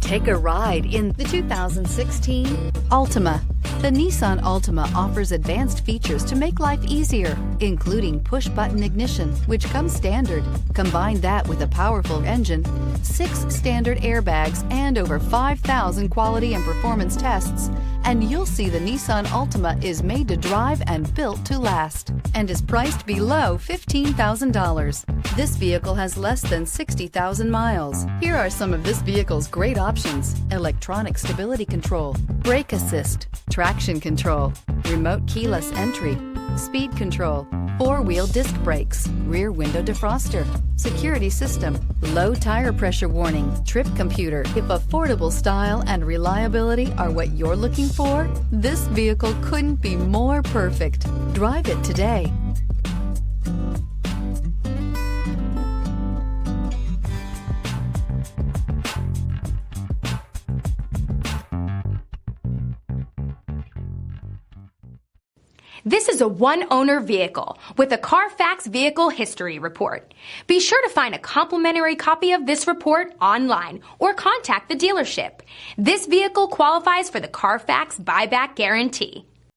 Take a ride in the 2016 Altima. The Nissan Altima offers advanced features to make life easier, including push-button ignition, which comes standard. Combine that with a powerful engine, 6 standard airbags, and over 5,000 quality and performance tests, and you'll see the Nissan Altima is made to drive and built to last, and is priced below $15,000. This vehicle has less than 60,000 miles. Here are some of this vehicle's great options: electronic stability control, brake assist, traction control, remote keyless entry, speed control, 4-wheel disc brakes, rear window defroster, security system, low tire pressure warning, trip computer. If affordable style and reliability are what you're looking for, this vehicle couldn't be more perfect. Drive it today. This is a one-owner vehicle with a CARFAX Vehicle History Report. Be sure to find a complimentary copy of this report online or contact the dealership. This vehicle qualifies for the CARFAX Buyback Guarantee.